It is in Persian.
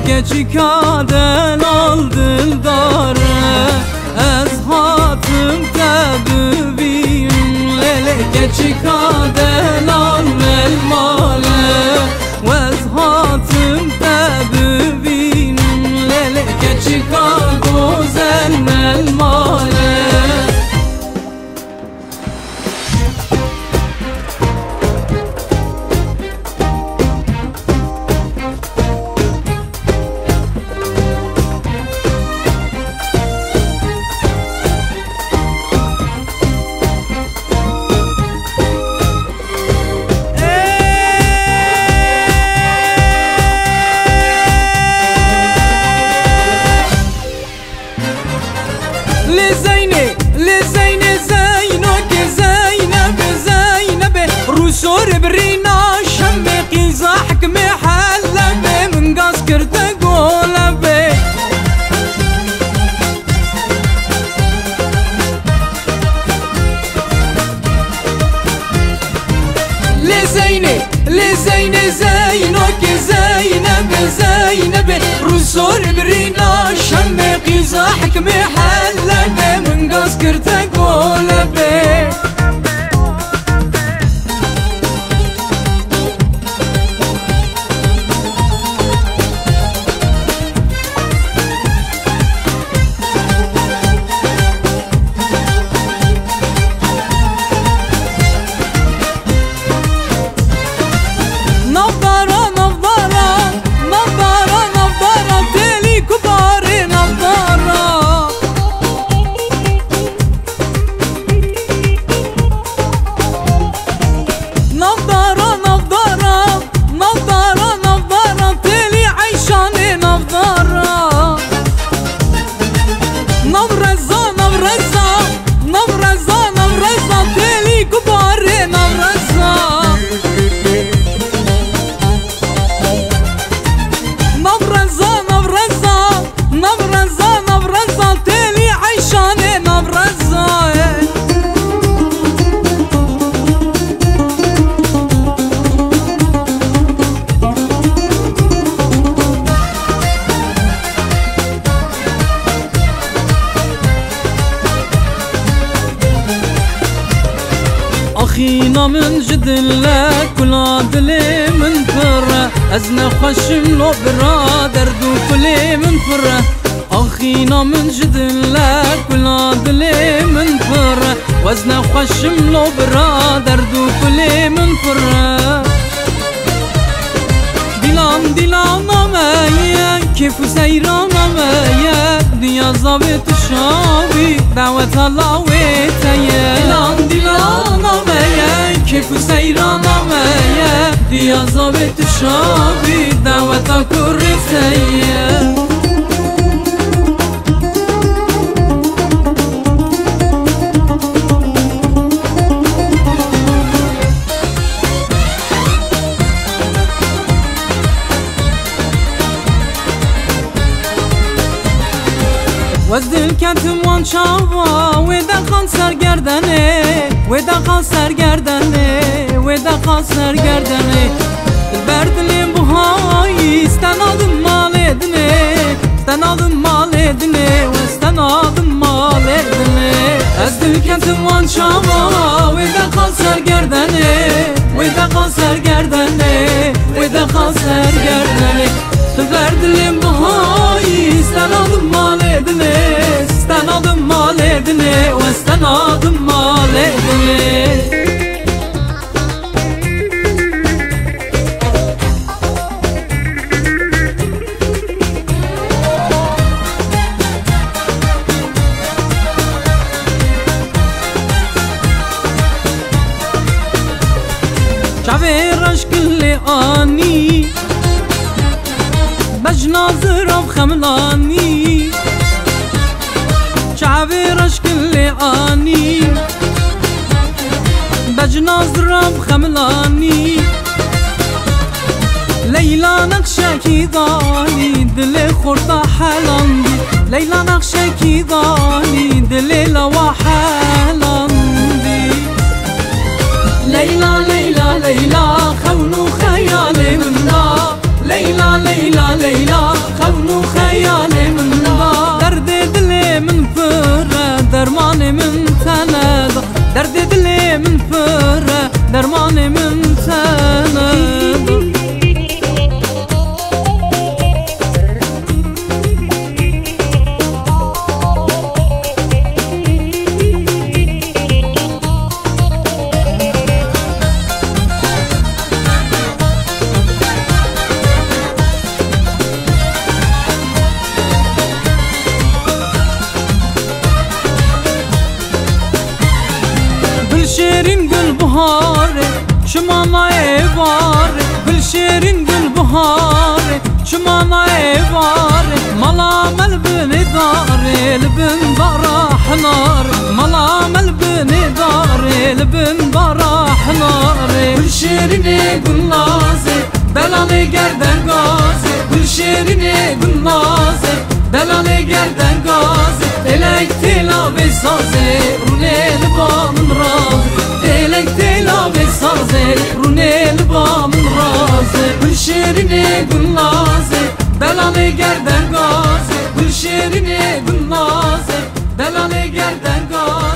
keçi kaden al dildare ez hatım tebibim lele keçi kaden al elmale ez hatım tebibim lele keçi kagozen elmale شور برينا شمي قيزا حكمي حلبي من قاس كرت قولبي لزيني زينك زينب زينب رسول برينا شمي قيزا حكمي حلبي من قاس كرت قولبي أخينا من جدلة كل عدلي من فرة أزنا خشم لو برادر دو كلي من فرة أخينا من جدلة كل عدلي من فرة وزنا خشم لو برادر دو كلي من فرة دلان نمايا كيف سيران نمايا دنيا زابط الشابي دعوة الله ويتايا دلان نمايا كيف سيران نمايا دنيا زابط الشابي دعوة كرتايا وزدل كتم وان شاوا ودا خان سرگردنه ودا خان سرگردنه ودا خان سرگردنه البردلين بهاي استنادم مال ادنه استنادم مال ادنه واستنادم مال ادنه وزدل كتم وان شاوا ودا خان سرگردنه ودا خان سرگردنه ودا خان سرگردنه البردلين بهاي استنادم مال ادنه استنادم مال ادنه واستنادم مال ادنه شعبيرش كل آني بجناظر بخملاني شعبيرش كل آني بجناظر بخملاني ليلى نقشة ضاني دلي خورتا حلاندي ليلى نقشة ضاني دلي لوا حلاندي ليلى ليلى ليلى خون خيالي من دا ليلى ليلى ليلى بهاره شما نایواره گل شیرین گل بهاره شما نایواره ملا ملبنی داره لبن داره حنار ملا ملبنی داره لبن داره حنار گل شیرین گل نازه دلال گردن گازه گل شیرین گل نازه دلال گردن گازه دلک تلا بسازه رونه لبا من رازه دلک تلا بسازه رونه لبا من رازه گل شیرین گل نازه دلال گردن گازه گل شیرین گل نازه دلال گردن گازه